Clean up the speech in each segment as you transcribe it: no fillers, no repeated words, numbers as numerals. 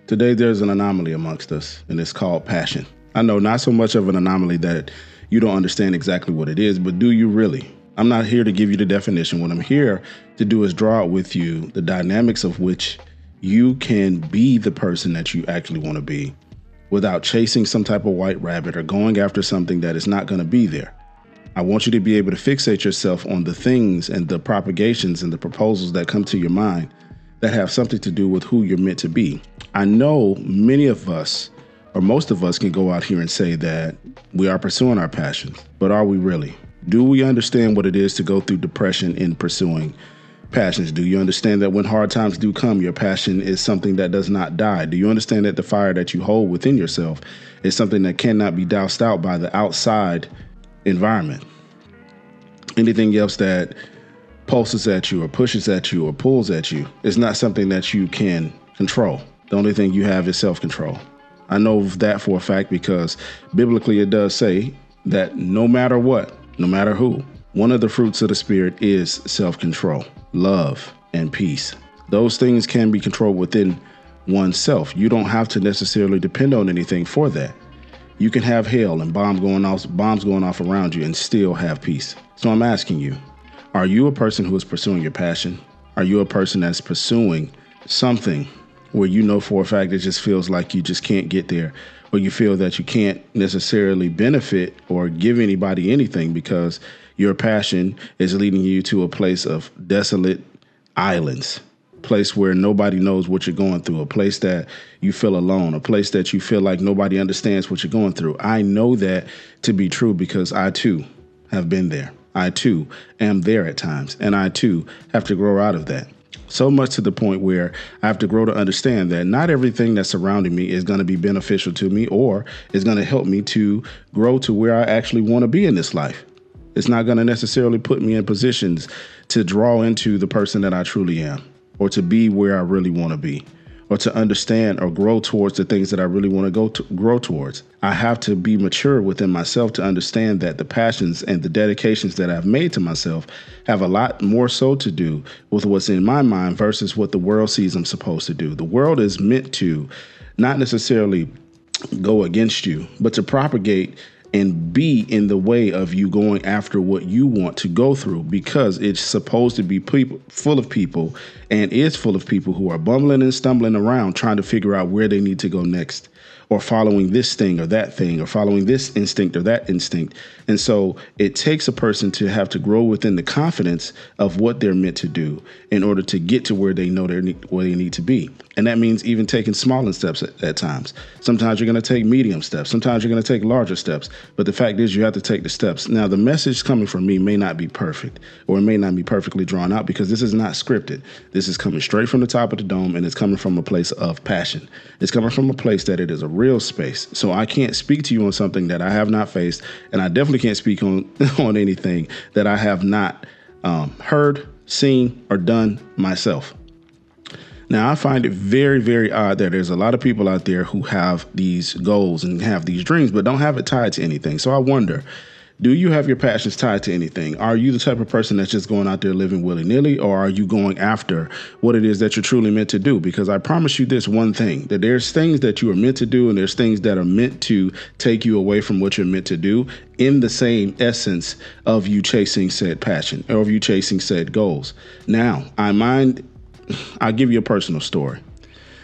Today, there's an anomaly amongst us, and it's called passion. I know not so much of an anomaly that you don't understand exactly what it is, but do you really? I'm not here to give you the definition. What I'm here to do is draw out with you the dynamics of which you can be the person that you actually want to be without chasing some type of white rabbit or going after something that is not going to be there. I want you to be able to fixate yourself on the things and the propagations and the proposals that come to your mind that have something to do with who you're meant to be. I know many of us, or most of us, can go out here and say that we are pursuing our passions, but are we really? Do we understand what it is to go through depression in pursuing passions? Do you understand that when hard times do come, your passion is something that does not die? Do you understand that the fire that you hold within yourself is something that cannot be doused out by the outside environment? Anything else that pulses at you or pushes at you or pulls at you is not something that you can control. The only thing you have is self-control. I know that for a fact because biblically it does say that no matter what, no matter who, one of the fruits of the Spirit is self-control, love, and peace. Those things can be controlled within oneself. You don't have to necessarily depend on anything for that. You can have hell and bombs going off around you and still have peace. So I'm asking you, are you a person who is pursuing your passion? Are you a person that's pursuing something where you know for a fact it just feels like you just can't get there, or you feel that you can't necessarily benefit or give anybody anything because your passion is leading you to a place of desolate islands, a place where nobody knows what you're going through, a place that you feel alone, a place that you feel like nobody understands what you're going through? I know that to be true because I too have been there. I too am there at times, and I too have to grow out of that. So much to the point where I have to grow to understand that not everything that's surrounding me is going to be beneficial to me or is going to help me to grow to where I actually want to be in this life. It's not going to necessarily put me in positions to draw into the person that I truly am or to be where I really want to be or to understand or grow towards the things that I really want to grow towards. I have to be mature within myself to understand that the passions and the dedications that I've made to myself have a lot more so to do with what's in my mind versus what the world sees I'm supposed to do. The world is meant to not necessarily go against you, but to propagate and be in the way of you going after what you want to go through, because it's supposed to be full of people and is full of people who are bumbling and stumbling around trying to figure out where they need to go next, or following this thing or that thing, or following this instinct or that instinct. And so it takes a person to have to grow within the confidence of what they're meant to do in order to get to where they know where they need to be. And that means even taking smaller steps at times. Sometimes you're going to take medium steps. Sometimes you're going to take larger steps. But the fact is you have to take the steps. Now, the message coming from me may not be perfect, or it may not be perfectly drawn out, because this is not scripted. This is coming straight from the top of the dome, and it's coming from a place of passion. It's coming from a place that it is a real space. So I can't speak to you on something that I have not faced, and I definitely can't speak on anything that I have not heard, seen, or done myself. Now, I find it very, very odd that there's a lot of people out there who have these goals and have these dreams, but don't have it tied to anything. So I wonder, do you have your passions tied to anything? Are you the type of person that's just going out there living willy-nilly, or are you going after what it is that you're truly meant to do? Because I promise you this one thing, that there's things that you are meant to do, and there's things that are meant to take you away from what you're meant to do in the same essence of you chasing said passion or of you chasing said goals. Now, I'll give you a personal story.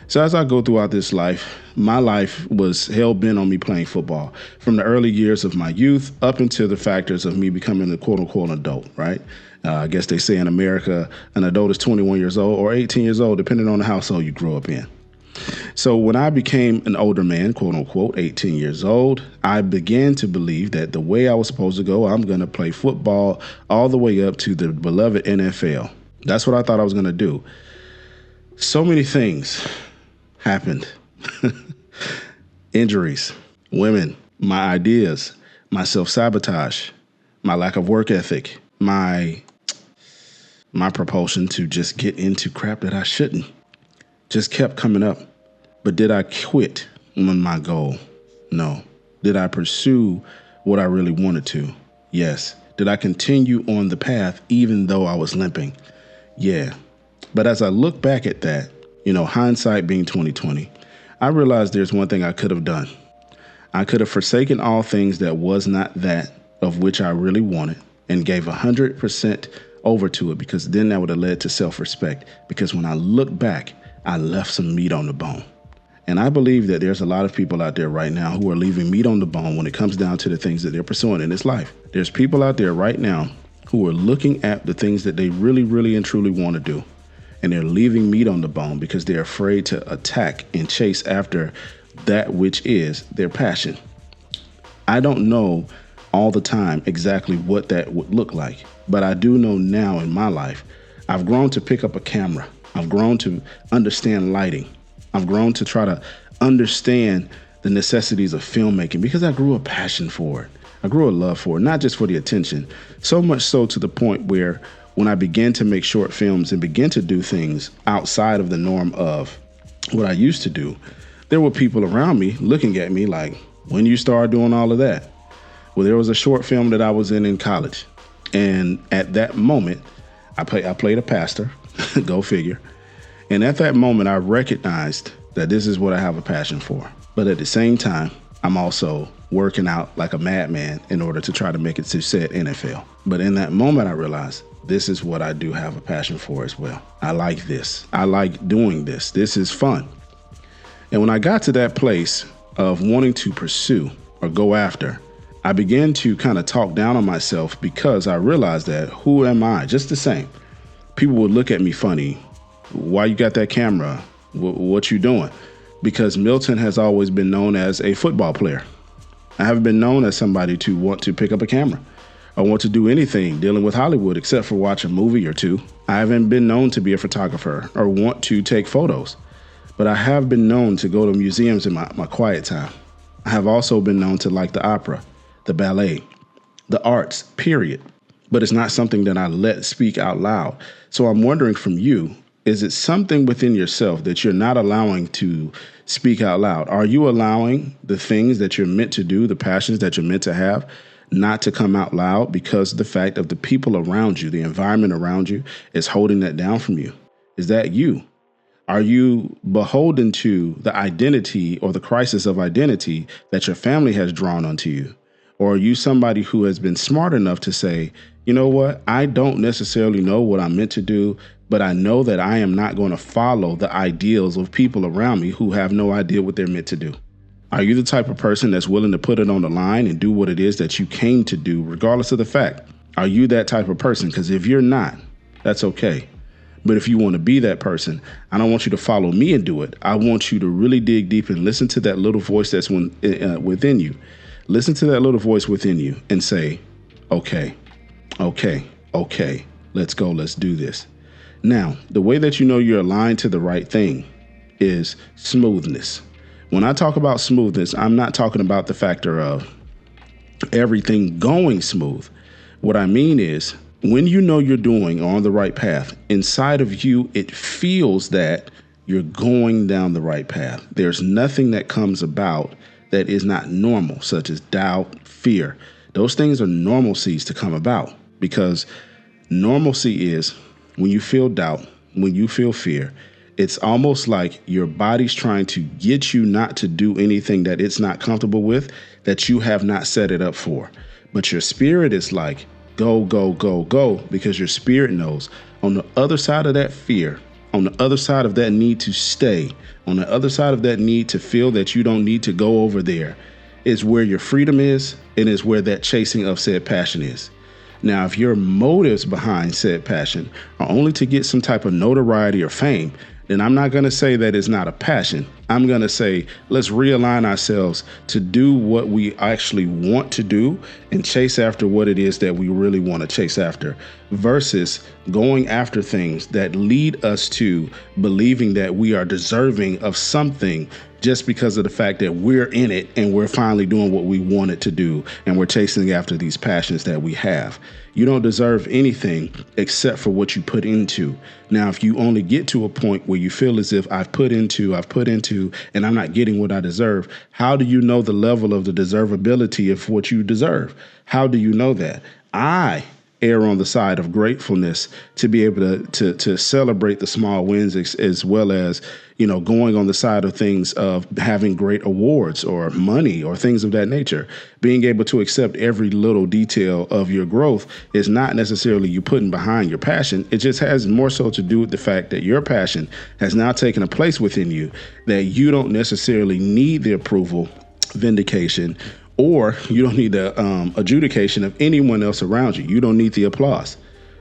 So as I go throughout this life, my life was hell-bent on me playing football from the early years of my youth up until the factors of me becoming a quote-unquote adult, right? I guess they say in America, an adult is 21 years old or 18 years old, depending on the household you grew up in. So when I became an older man, quote-unquote, 18 years old, I began to believe that the way I was supposed to go, I'm going to play football all the way up to the beloved NFL. That's what I thought I was going to do. So many things happened. Injuries, women, my ideas, my self-sabotage, my lack of work ethic, my propulsion to just get into crap that I shouldn't just kept coming up. But did I quit on my goal? No. Did I pursue what I really wanted to? Yes. Did I continue on the path even though I was limping? Yeah. But as I look back at that, hindsight being 2020, I realized there's one thing I could have done. I could have forsaken all things that was not that of which I really wanted and gave 100% over to it, because then that would have led to self-respect. Because when I look back, I left some meat on the bone. And I believe that there's a lot of people out there right now who are leaving meat on the bone when it comes down to the things that they're pursuing in this life. There's people out there right now who are looking at the things that they really, really and truly want to do. And they're leaving meat on the bone because they're afraid to attack and chase after that which is their passion. I don't know all the time exactly what that would look like, but I do know now in my life, I've grown to pick up a camera. I've grown to understand lighting. I've grown to try to understand the necessities of filmmaking because I grew a passion for it. I grew a love for it, not just for the attention, so much so to the point where when I began to make short films and begin to do things outside of the norm of what I used to do, there were people around me looking at me like, when you start doing all of that? Well, there was a short film that I was in college. And at that moment, I played a pastor, go figure. And at that moment, I recognized that this is what I have a passion for. But at the same time, I'm also working out like a madman in order to try to make it to said NFL. But in that moment, I realized this is what I do have a passion for as well. I like this. I like doing this. This is fun. And when I got to that place of wanting to pursue or go after, I began to kind of talk down on myself because I realized that who am I? Just the same. People would look at me funny. Why you got that camera? What you doing? Because Milton has always been known as a football player. I haven't been known as somebody to want to pick up a camera or want to do anything dealing with Hollywood except for watch a movie or two. I haven't been known to be a photographer or want to take photos, but I have been known to go to museums in my quiet time. I have also been known to like the opera, the ballet, the arts, period. But it's not something that I let speak out loud. So I'm wondering from you, is it something within yourself that you're not allowing to speak out loud? Are you allowing the things that you're meant to do, the passions that you're meant to have, not to come out loud because of the fact of the people around you, the environment around you is holding that down from you? Is that you? Are you beholden to the identity or the crisis of identity that your family has drawn onto you? Or are you somebody who has been smart enough to say, you know what, I don't necessarily know what I'm meant to do, but I know that I am not going to follow the ideals of people around me who have no idea what they're meant to do? Are you the type of person that's willing to put it on the line and do what it is that you came to do, regardless of the fact? Are you that type of person? Because if you're not, that's okay. But if you want to be that person, I don't want you to follow me and do it. I want you to really dig deep and listen to that little voice that's within you. Listen to that little voice within you and say, okay, let's go, let's do this. Now, the way that you know you're aligned to the right thing is smoothness. When I talk about smoothness, I'm not talking about the factor of everything going smooth. What I mean is when you know you're doing on the right path, inside of you, it feels that you're going down the right path. There's nothing that comes about that is not normal, such as doubt, fear. Those things are normalcies to come about because normalcy is when you feel doubt, when you feel fear, it's almost like your body's trying to get you not to do anything that it's not comfortable with, that you have not set it up for. But your spirit is like, go, go, go, go, because your spirit knows on the other side of that fear, on the other side of that need to stay, on the other side of that need to feel that you don't need to go over there, is where your freedom is and is where that chasing of said passion is. Now, if your motives behind said passion are only to get some type of notoriety or fame, then I'm not going to say that it's not a passion. I'm going to say, let's realign ourselves to do what we actually want to do and chase after what it is that we really want to chase after versus going after things that lead us to believing that we are deserving of something just because of the fact that we're in it and we're finally doing what we wanted to do and we're chasing after these passions that we have. You don't deserve anything except for what you put into. Now, if you only get to a point where you feel as if I've put into, and I'm not getting what I deserve, how do you know the level of the deservability of what you deserve? How do you know that? I err on the side of gratefulness to be able to celebrate the small wins as well as, going on the side of things of having great awards or money or things of that nature. Being able to accept every little detail of your growth is not necessarily you putting behind your passion. It just has more so to do with the fact that your passion has now taken a place within you that you don't necessarily need the approval, vindication, or you don't need the adjudication of anyone else around you. You don't need the applause.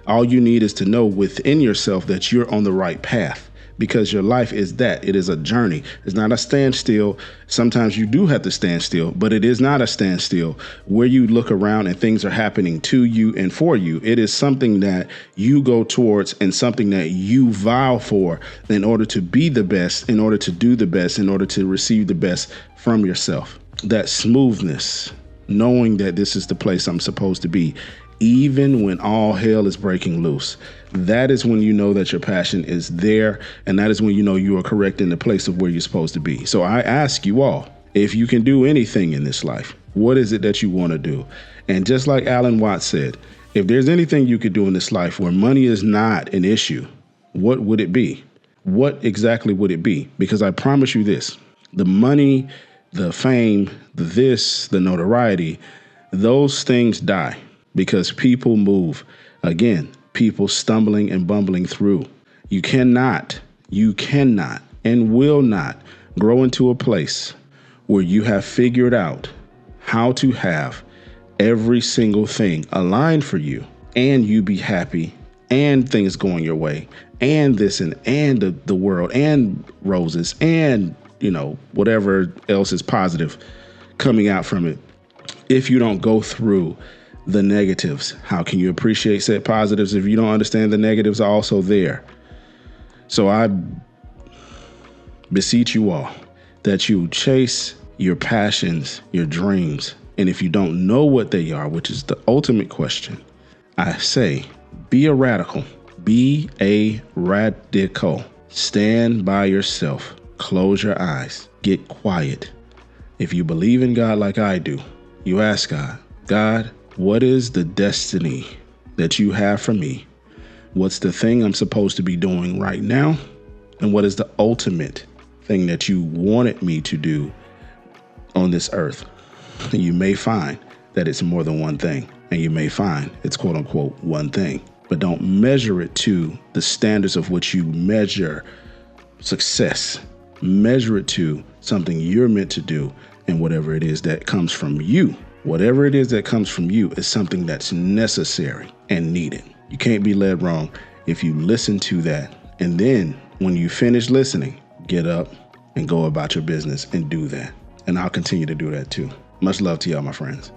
All you need is to know within yourself that you're on the right path, because your life is that. It is a journey. It's not a standstill. Sometimes you do have to stand still, but it is not a standstill where you look around and things are happening to you and for you. It is something that you go towards and something that you vow for in order to be the best, in order to do the best, in order to receive the best from yourself. That smoothness, knowing that this is the place I'm supposed to be, even when all hell is breaking loose. That is when you know that your passion is there, and that is when you know you are correct in the place of where you're supposed to be. So I ask you all, if you can do anything in this life, what is it that you want to do? And just like Alan Watts said, if there's anything you could do in this life where money is not an issue, what would it be? What exactly would it be? Because I promise you this, the money, the fame, the notoriety, those things die because people move. Again, people stumbling and bumbling through. You cannot, and will not grow into a place where you have figured out how to have every single thing aligned for you and you be happy and things going your way and this and the world and roses and whatever else is positive coming out from it. If you don't go through the negatives, how can you appreciate said positives if you don't understand the negatives are also there? So I beseech you all that you chase your passions, your dreams. And if you don't know what they are, which is the ultimate question, I say, be a radical. Be a radical. Stand by yourself. Close your eyes. Get quiet. If you believe in God like I do, you ask God, God, what is the destiny that you have for me? What's the thing I'm supposed to be doing right now? And what is the ultimate thing that you wanted me to do on this earth? And you may find that it's more than one thing. And you may find it's quote unquote one thing. But don't measure it to the standards of which you measure success. Measure it to something you're meant to do, and whatever it is that comes from you. Whatever it is that comes from you is something that's necessary and needed. You can't be led wrong if you listen to that. And then when you finish listening, get up and go about your business and do that. And I'll continue to do that too. Much love to y'all, my friends.